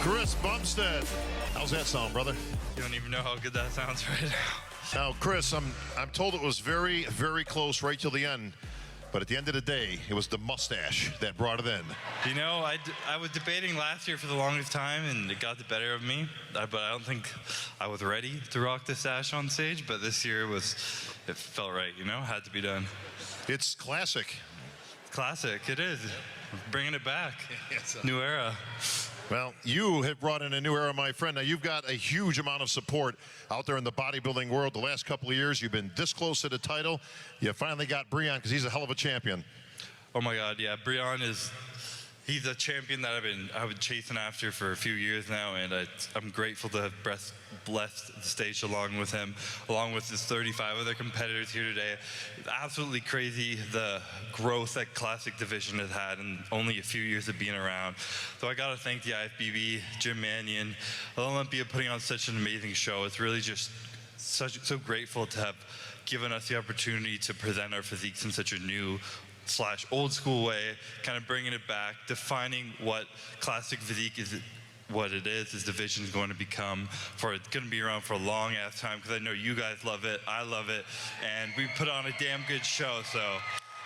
Chris Bumstead. How's that sound, brother? You don't even know how good that sounds right now. Now, Chris, I'm told it was very, very close right till the end. But at the end of the day, it was the mustache that brought it in. You know, I was debating last year for the longest time, and it got the better of me. But I don't think I was ready to rock the stash on stage. But this year it felt right, you know, had to be done. It's classic. Classic, it is. Bringing it back. New era. Well, you have brought in a new era, my friend. Now, you've got a huge amount of support out there in the bodybuilding world. The last couple of years, you've been this close to the title. You finally got Breon because he's a hell of a champion. Oh, my God, yeah. Breon he's a champion that I've been chasing after for a few years now, and I'm grateful to have blessed the stage along with him, along with his 35 other competitors here today. It's absolutely crazy the growth that Classic Division has had in only a few years of being around. So I got to thank the IFBB, Jim Mannion, Olympia putting on such an amazing show. It's really just so grateful to have given us the opportunity to present our physiques in such a new / old school way, kind of bringing it back, defining what classic physique is, what it is, this division is going to become. It's going to be around for a long ass time, because I know you guys love it, I love it, and we put on a damn good show, so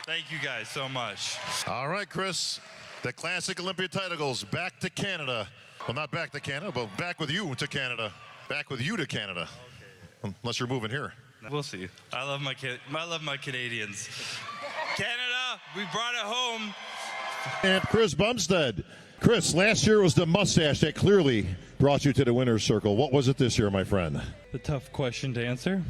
thank you guys so much. All right, Chris, the Classic Olympia title goes back to Canada. Well, not back to Canada, but back with you to Canada. Back with you to Canada. Okay. Unless you're moving here. We'll see. I love my Canadians. Canada, we brought it home. And Chris Bumstead. Chris, last year was the mustache that clearly brought you to the winner's circle. What was it this year, my friend? The tough question to answer.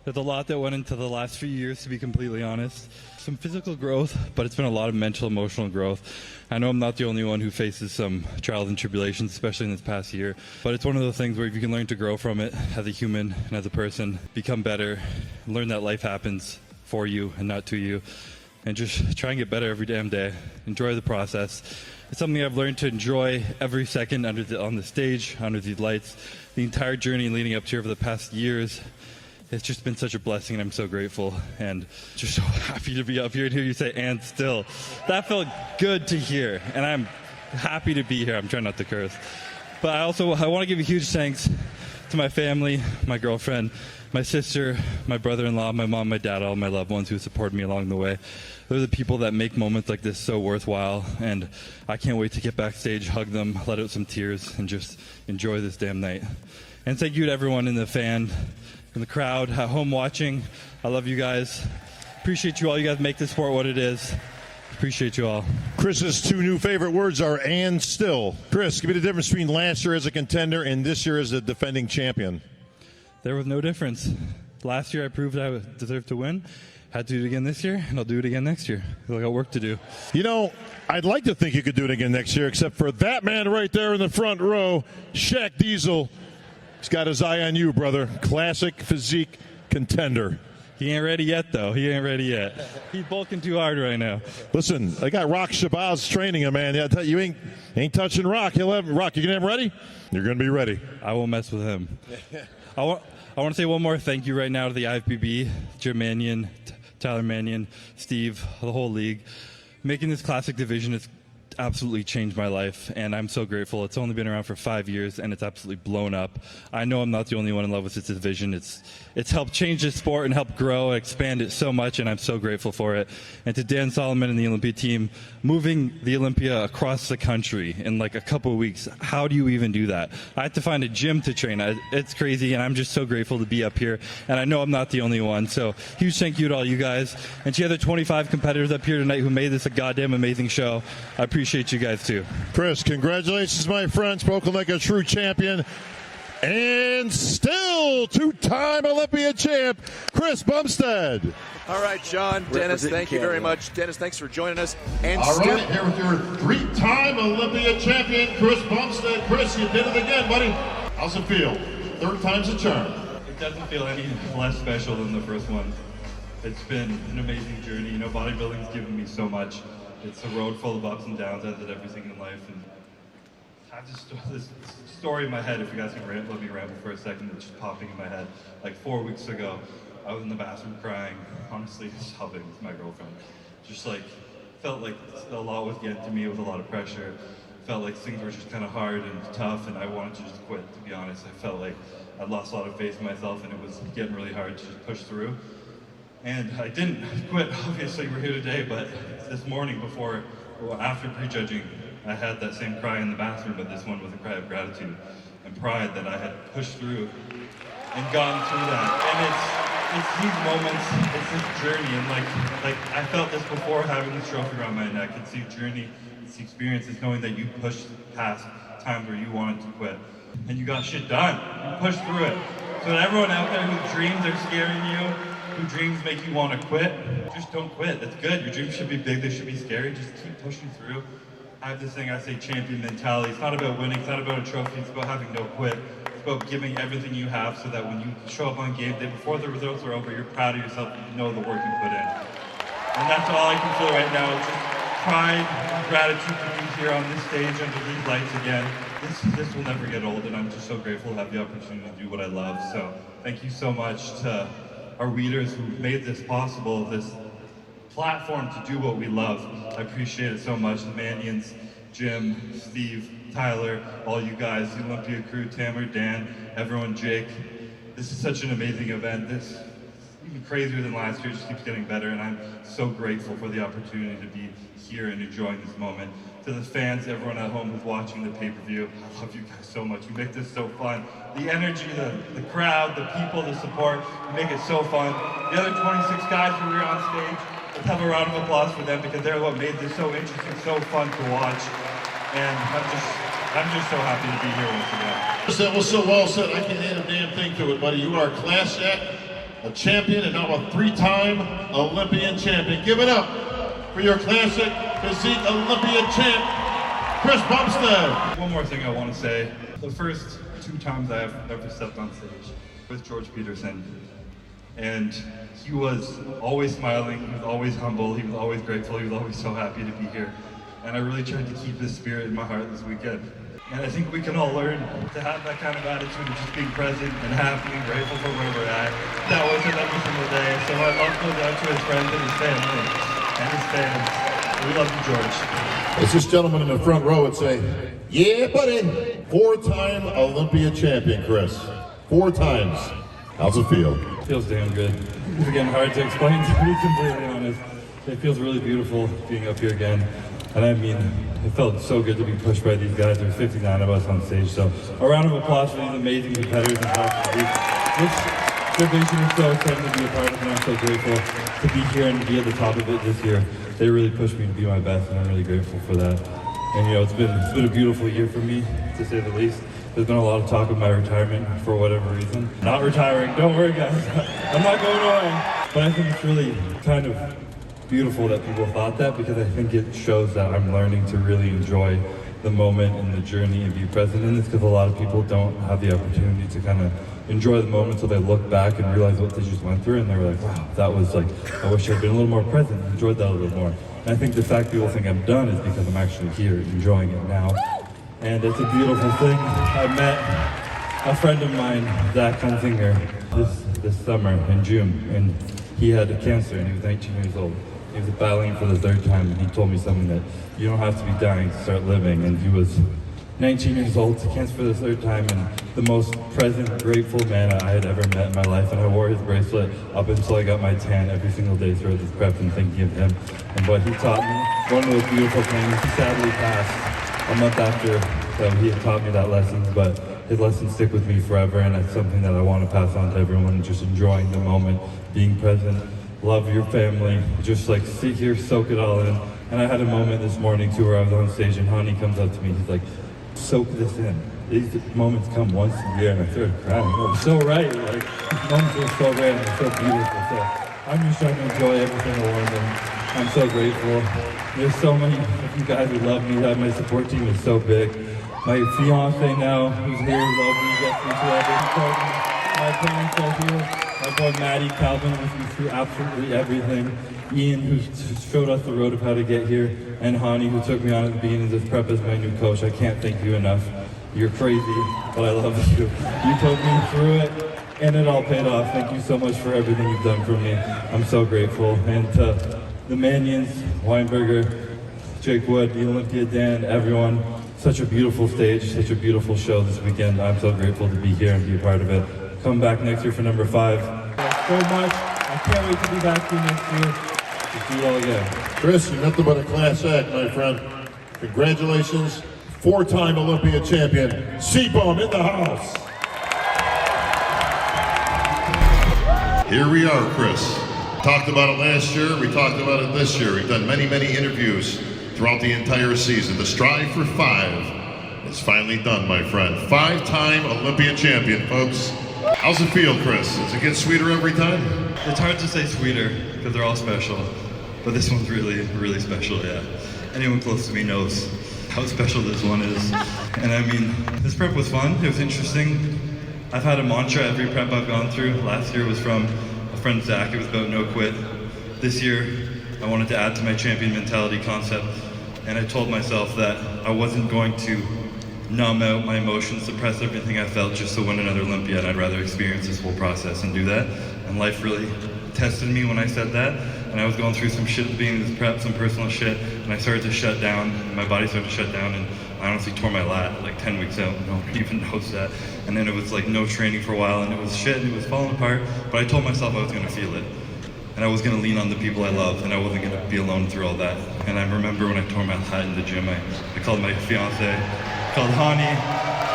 There's a lot that went into the last few years, to be completely honest. Some physical growth, but it's been a lot of mental, emotional growth. I know I'm not the only one who faces some trials and tribulations, especially in this past year. But it's one of those things where if you can learn to grow from it as a human and as a person, become better, learn that life happens for you and not to you, and just try and get better every damn day. Enjoy the process. It's something I've learned to enjoy every second on the stage, under these lights. The entire journey leading up to here for the past years, it's just been such a blessing, and I'm so grateful and just so happy to be up here and hear you say "and still." That felt good to hear, and I'm happy to be here. I'm trying not to curse. But I want to give a huge thanks to my family, my girlfriend, my sister, my brother-in-law, my mom, my dad, all my loved ones who supported me along the way. They're the people that make moments like this so worthwhile, and I can't wait to get backstage, hug them, let out some tears, and just enjoy this damn night. And thank you to everyone in the crowd, at home watching. I love you guys. Appreciate you all. You guys make this sport what it is. Appreciate you all. Chris's two new favorite words are "and still." Chris, give me the difference between last year as a contender and this year as a defending champion. There was no difference. Last year I proved I deserved to win. Had to do it again this year, and I'll do it again next year. I got work to do. You know, I'd like to think you could do it again next year, except for that man right there in the front row, Shaq Diesel. He's got his eye on you, brother. Classic physique contender. He ain't ready yet, though. He ain't ready yet. He's bulking too hard right now. Listen, I got Rock Shabazz training him, man. You ain't touching Rock. He'll have Rock. You gonna have him ready? You're gonna be ready. I won't mess with him. I want to say one more thank you right now to the IFBB, Jim Mannion, Tyler Mannion, Steve, the whole league. Making this Classic Division has absolutely changed my life, and I'm so grateful. It's only been around for 5 years, and it's absolutely blown up. I know I'm not the only one in love with this division. It's helped change the sport and help grow and expand it so much, and I'm so grateful for it. And to Dan Solomon and the Olympia team, moving the Olympia across the country in like a couple of weeks, how do you even do that? I had to find a gym to train. It's crazy, and I'm just so grateful to be up here, and I know I'm not the only one. So huge thank you to all you guys, and to the other 25 competitors up here tonight who made this a goddamn amazing show. I appreciate you guys too. Chris, congratulations, my friend. Spoken like a true champion. And still two-time Olympia champ, Chris Bumstead. All right, John, Dennis, thank you very much. Dennis, thanks for joining us. And all right, here with your three-time Olympia champion, Chris Bumstead. Chris, you did it again, buddy. How's it feel? Third time's a charm. It doesn't feel any less special than the first one. It's been an amazing journey. You know, bodybuilding's given me so much. It's a road full of ups and downs, as with everything in life. And I have this story in my head, if you guys can let me ramble for a second. It's just popping in my head. Like 4 weeks ago, I was in the bathroom crying, honestly sobbing with my girlfriend. Just like, felt like a lot was getting to me with a lot of pressure. felt like things were just kind of hard and tough, and I wanted to just quit, to be honest. I felt like I'd lost a lot of faith in myself, and it was getting really hard to just push through. And I didn't quit, obviously we're here today, but this morning after prejudging, I had that same cry in the bathroom, but this one was a cry of gratitude and pride that I had pushed through and gotten through that. And it's these moments, it's this journey, and like I felt this before having this trophy around my neck. It's the journey, it's the experience, it's knowing that you pushed past times where you wanted to quit, and you got shit done. You pushed through it. So that everyone out there whose dreams are scaring you, whose dreams make you want to quit, just don't quit. That's good. Your dreams should be big, they should be scary. Just keep pushing through. I have this thing I say, champion mentality. It's not about winning, it's not about a trophy, it's about having no quit. It's about giving everything you have so that when you show up on game day, before the results are over, you're proud of yourself and you know the work you put in. And that's all I can feel right now, is just pride and gratitude to be here on this stage under these lights again. This will never get old, and I'm just so grateful to have the opportunity to do what I love. So thank you so much to our leaders who made this possible, this platform to do what we love. I appreciate it so much. The Manions, Jim, Steve, Tyler, all you guys, the Olympia crew, Tamer, Dan, everyone, Jake. This is such an amazing event. This is even crazier than last year, it just keeps getting better, and I'm so grateful for the opportunity to be here and enjoying this moment. To the fans, everyone at home who's watching the pay-per-view, I love you guys so much. You make this so fun. The energy, the crowd, the people, the support, you make it so fun. The other 26 guys who were on stage, let's have a round of applause for them because they're what made this so interesting, so fun to watch. And I'm just so happy to be here once again. That was so well said. I can't add a damn thing to it, buddy. You are a class act, a champion, and now a 3-time Olympian champion. Give it up for your classic physique Olympian champ, Chris Bumstead. One more thing I want to say. The first 2 times I have ever stepped on stage with George Peterson, and he was always smiling, he was always humble, he was always grateful, he was always so happy to be here. And I really tried to keep this spirit in my heart this weekend. And I think we can all learn to have that kind of attitude of just being present and happy and grateful for where we're at. That wasn't every single day, so my love goes out to his friends and his family and his fans. We love you, George. As this gentleman in the front row would say, yeah, buddy. 4-time Olympia champion, Chris. 4 times. How's it feel? Feels damn good. It's again hard to explain, to be completely honest. It feels really beautiful being up here again. And I mean, it felt so good to be pushed by these guys. There's 59 of us on stage, so a round of applause for these amazing competitors and this division is so exciting to be a part of, and I'm so grateful to be here and be at the top of it this year. They really pushed me to be my best, and I'm really grateful for that. And you know, it's been a beautiful year for me, to say the least. There's been a lot of talk of my retirement for whatever reason. Not retiring, don't worry guys, I'm not going away. But I think it's really kind of beautiful that people thought that, because I think it shows that I'm learning to really enjoy the moment and the journey and be present in this, because a lot of people don't have the opportunity to kind of enjoy the moment, so they look back and realize what they just went through, and they were like, wow, that was like, I wish I'd been a little more present, enjoyed that a little more. And I think the fact people think I'm done is because I'm actually here enjoying it now. And it's a beautiful thing. I met a friend of mine, Zach Hunsinger, this summer in June, and he had cancer and he was 19 years old. He was battling for the 3rd time, and he told me something that you don't have to be dying to start living. And he was 19 years old, cancer for the 3rd time, and the most present, grateful man I had ever met in my life. And I wore his bracelet up until I got my tan every single day throughout this prep and thinking of him and what he taught me. One of those beautiful things. He sadly passed a month after that he had taught me that lesson, but his lessons stick with me forever, and that's something that I want to pass on to everyone, just enjoying the moment, being present. Love your family, just like sit here, soak it all in. And I had a moment this morning too where I was on stage and Honey comes up to me, he's like, soak this in. These moments come once a year, and I started crying. I'm so right, like, these moments are so rare and so beautiful. So I'm just trying to enjoy every single one of them. I'm so grateful. There's so many of you guys who love me, that my support team is so big. My fiance now, who's here, loves me, gets me through everything. My parents are here. My boy Maddie, Calvin, with me through absolutely everything. Ian, who showed us the road of how to get here. And Hani, who took me on at the beginning of this prep as my new coach. I can't thank you enough. You're crazy, but I love you. You took me through it, and it all paid off. Thank you so much for everything you've done for me. I'm so grateful. And to the Manions, Weinberger, Jake Wood, the Olympia Dan, everyone, such a beautiful stage, such a beautiful show this weekend. I'm so grateful to be here and be a part of it. Come back next year for number 5. So much. I can't wait to be back here next year. To do it all again. Chris, you're nothing but a class act, my friend. Congratulations, 4-time Olympia champion, Cbum in the house. Here we are, Chris. Talked about it last year, we talked about it this year. We've done many, many interviews throughout the entire season. The strive for 5 is finally done, my friend. 5-time Olympia champion, folks. How's it feel, Chris? Does it get sweeter every time? It's hard to say sweeter because they're all special, but this one's really, really special, yeah. Anyone close to me knows how special this one is. And I mean, this prep was fun, it was interesting. I've had a mantra every prep I've gone through. Last year was from a friend Zach, it was about no quit. This year, I wanted to add to my champion mentality concept, and I told myself that I wasn't going to numb out my emotions, suppress everything I felt just to win another Olympia, and I'd rather experience this whole process and do that. And life really tested me when I said that, and I was going through some shit at the beginning of this prep, some personal shit, and I started to shut down, and my body started to shut down, and I honestly tore my lat like 10 weeks out. No one even knows that. And then it was like no training for a while, and it was shit, and it was falling apart, but I told myself I was gonna feel it. And I was gonna lean on the people I love, and I wasn't gonna be alone through all that. And I remember when I tore my lat in the gym, I called my fiance, I called Hani,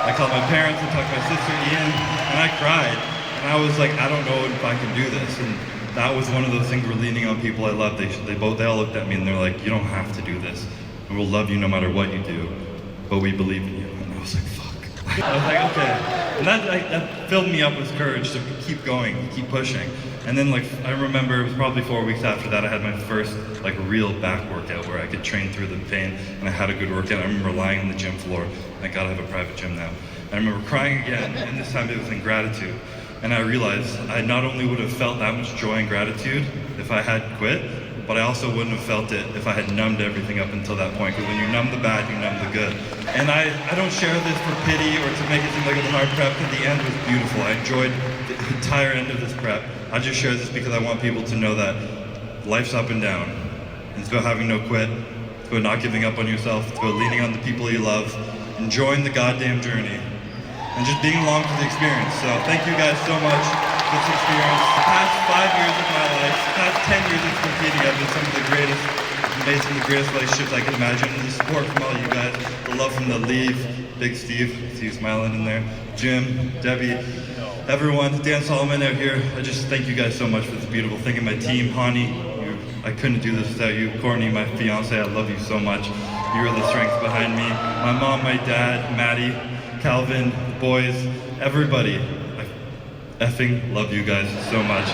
I called my parents, I talked to my sister Ian, and I cried. And I was like, I don't know if I can do this. And that was one of those things where leaning on people I love. They all looked at me and they're like, you don't have to do this. And we'll love you no matter what you do, but we believe in you. And I was like, fuck. I was like, okay. And that filled me up with courage to keep going, keep pushing. And then like, I remember it was probably 4 weeks after that, I had my first like real back workout where I could train through the pain, and I had a good workout. I remember lying on the gym floor. Thank God I have a private gym now. I remember crying again, and this time it was in gratitude. And I realized I not only would have felt that much joy and gratitude if I had quit, but I also wouldn't have felt it if I had numbed everything up until that point. Because when you numb the bad, you numb the good. And I don't share this for pity or to make it seem like it was a hard prep, because the end was beautiful. I enjoyed the entire end of this prep. I just share this because I want people to know that life's up and down. It's about having no quit. It's about not giving up on yourself. It's about leaning on the people you love, enjoying the goddamn journey, and just being along for the experience. So thank you guys so much for this experience. The past 5 years of my life, the past 10 years of competing, I've been some of the greatest, made some of the greatest relationships I can imagine. And the support from all you guys, the love from the leave, Big Steve, I see you smiling in there, Jim, Debbie, everyone, Dan Solomon out here. I just thank you guys so much for this beautiful thing. And my team, Hani, I couldn't do this without you. Courtney, my fiance, I love you so much. You are the strength behind me. My mom, my dad, Maddie, Calvin, boys, everybody. I effing love you guys so much.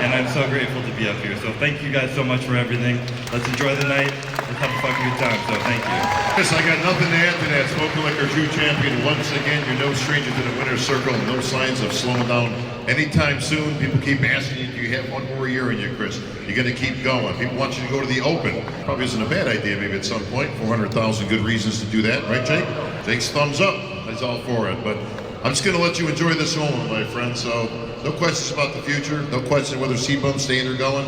And I'm so grateful to be up here. So thank you guys so much for everything. Let's enjoy the night. Let's have a fucking good time. So thank you. Chris, I got nothing to add to that. Spoken like our true champion. Once again, you're no stranger to the winner's circle. No signs of slowing down anytime soon. People keep asking you, do you have one more year in you, Chris? You're going to keep going. People want you to go to the Open. Probably isn't a bad idea maybe at some point. 400,000 good reasons to do that. Right, Jake? Jake's thumbs up. He's all for it. But I'm just going to let you enjoy this moment, my friend. So no questions about the future. No question whether Cbum's staying or going.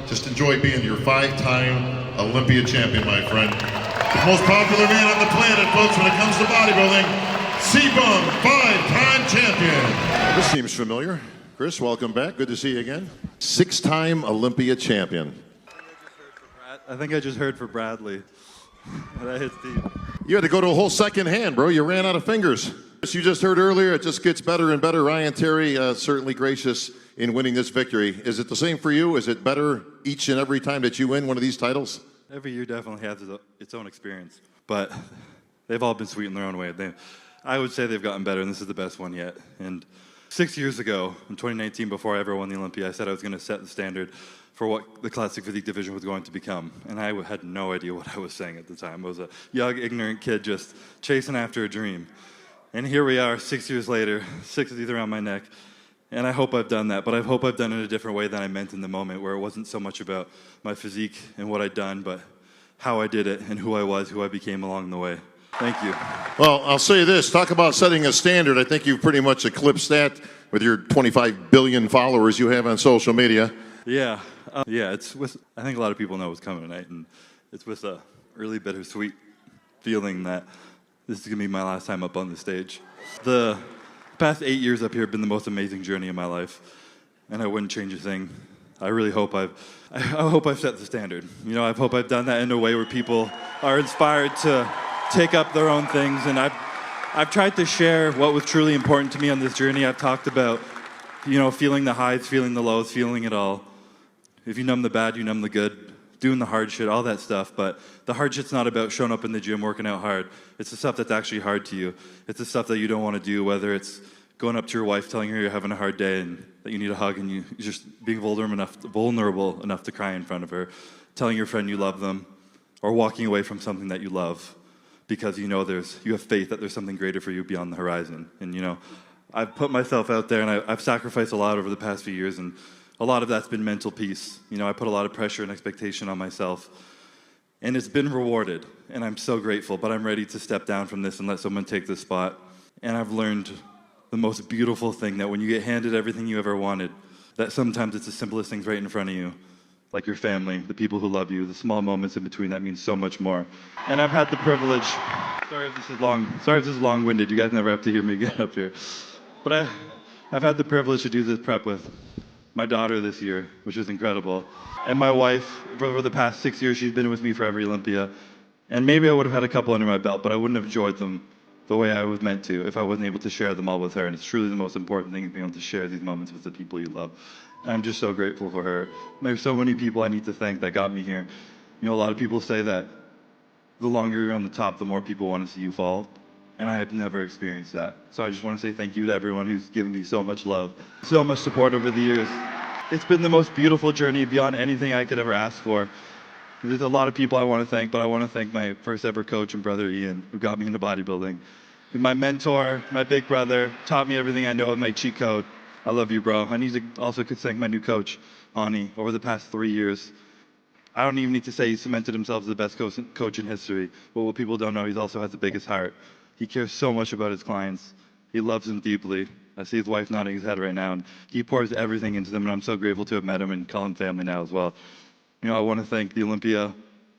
Just enjoy being your 5-time Olympia champion, my friend. The most popular man on the planet, folks, when it comes to bodybuilding. Cbum, 5-time champion. This seems familiar. Chris, welcome back. Good to see you again. 6-time Olympia champion. I think I just heard for Bradley. That hit Steve. You had to go to a whole second hand, bro. You ran out of fingers. As you just heard earlier, it just gets better and better. Ryan Terry, certainly gracious in winning this victory. Is it the same for you? Is it better each and every time that you win one of these titles? Every year definitely has its own experience, but they've all been sweet in their own way. I would say they've gotten better, and this is the best one yet. And 6 years ago, in 2019, before I ever won the Olympia, I said I was going to set the standard for what the classic physique division was going to become. And I had no idea what I was saying at the time. I was a young, ignorant kid just chasing after a dream. And here we are, 6 years later, 6 teeth around my neck. And I hope I've done that, but I hope I've done it in a different way than I meant in the moment, where it wasn't so much about my physique and what I'd done, but how I did it and who I was, who I became along the way. Thank you. Well, I'll say this. Talk about setting a standard. I think you've pretty much eclipsed that with your 25 billion followers you have on social media. Yeah. It's with, I think a lot of people know what's coming tonight, and it's with a really bittersweet feeling that this is going to be my last time up on the stage. The past 8 years up here have been the most amazing journey of my life, and I wouldn't change a thing. I really hope I hope I've set the standard. You know, I hope I've done that in a way where people are inspired to take up their own things, and I've tried to share what was truly important to me on this journey. I've talked about, you know, feeling the highs, feeling the lows, feeling it all. If you numb the bad, you numb the good, doing the hard shit, all that stuff. But the hard shit's not about showing up in the gym, working out hard. It's the stuff that's actually hard to you. It's the stuff that you don't want to do, whether it's going up to your wife, telling her you're having a hard day and that you need a hug, and you're just being vulnerable enough to cry in front of her, telling your friend you love them, or walking away from something that you love because you know you have faith that there's something greater for you beyond the horizon. And you know, I've put myself out there, and I've sacrificed a lot over the past few years, and a lot of that's been mental peace. You know, I put a lot of pressure and expectation on myself, and it's been rewarded, and I'm so grateful, but I'm ready to step down from this and let someone take this spot. And I've learned the most beautiful thing, that when you get handed everything you ever wanted, that sometimes it's the simplest things right in front of you, like your family, the people who love you, the small moments in between that mean so much more. And I've had the privilege, sorry if this is long-winded, you guys never have to hear me get up here, but I've had the privilege to do this prep with my daughter this year, which is incredible, and my wife. For the past 6 years, she's been with me for every Olympia, and maybe I would have had a couple under my belt, but I wouldn't have enjoyed them the way I was meant to if I wasn't able to share them all with her. And it's truly the most important thing, is being able to share these moments with the people you love. And I'm just so grateful for her. There's so many people I need to thank that got me here. You know, a lot of people say that the longer you're on the top, the more people want to see you fall. And I have never experienced that. So I just want to say thank you to everyone who's given me so much love, so much support over the years. It's been the most beautiful journey beyond anything I could ever ask for. There's a lot of people I want to thank, but I want to thank my first ever coach and brother, Ian, who got me into bodybuilding. My mentor, my big brother, taught me everything I know of my cheat code. I love you, bro. I need to also thank my new coach, Ani, over the past 3 years. I don't even need to say he cemented himself as the best coach in history, but what people don't know, he also has the biggest heart. He cares so much about his clients. He loves them deeply. I see his wife nodding his head right now, and he pours everything into them, and I'm so grateful to have met him and call him family now as well. You know, I want to thank the Olympia,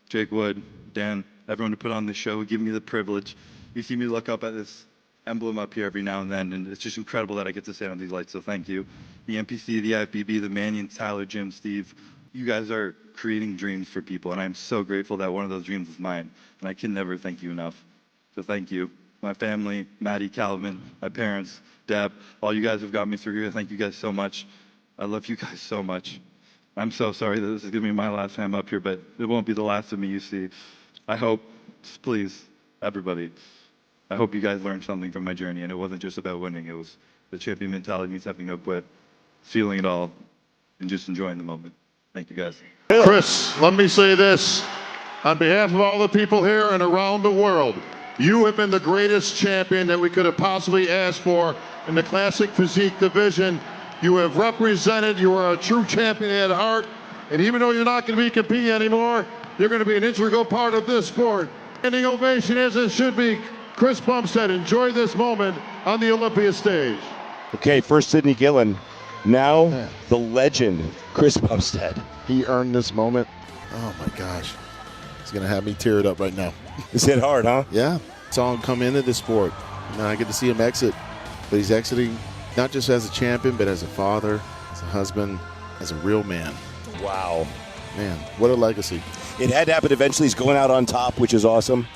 Jake Wood, Dan, everyone who put on this show, who gave me the privilege. You see me look up at this emblem up here every now and then, and it's just incredible that I get to stand on these lights, so thank you. The NPC, the IFBB, the Manions, Tyler, Jim, Steve, you guys are creating dreams for people, and I'm so grateful that one of those dreams is mine, and I can never thank you enough. So thank you. My family, Maddie, Calvin, my parents, Deb, all you guys have got me through here. Thank you guys so much. I love you guys so much. I'm so sorry that this is going to be my last time up here, but it won't be the last of me, you see. I hope, please, everybody, I hope you guys learned something from my journey, and it wasn't just about winning. It was the champion mentality means having no quit, feeling it all, and just enjoying the moment. Thank you, guys. Chris, let me say this. On behalf of all the people here and around the world, you have been the greatest champion that we could have possibly asked for in the classic physique division. You have represented, you are a true champion at heart, and even though you're not going to be competing anymore, you're going to be an integral part of this sport. Standing ovation as it should be. Chris Bumstead, enjoy this moment on the Olympia stage. Okay, first Sidney Gillen, now the legend, Chris Bumstead. He earned this moment. Oh my gosh. It's going to have me teared up right now. It's hit hard, huh? Yeah. Saw him come into this sport. Now I get to see him exit. But he's exiting not just as a champion, but as a father, as a husband, as a real man. Wow. Man, what a legacy. It had to happen eventually. He's going out on top, which is awesome.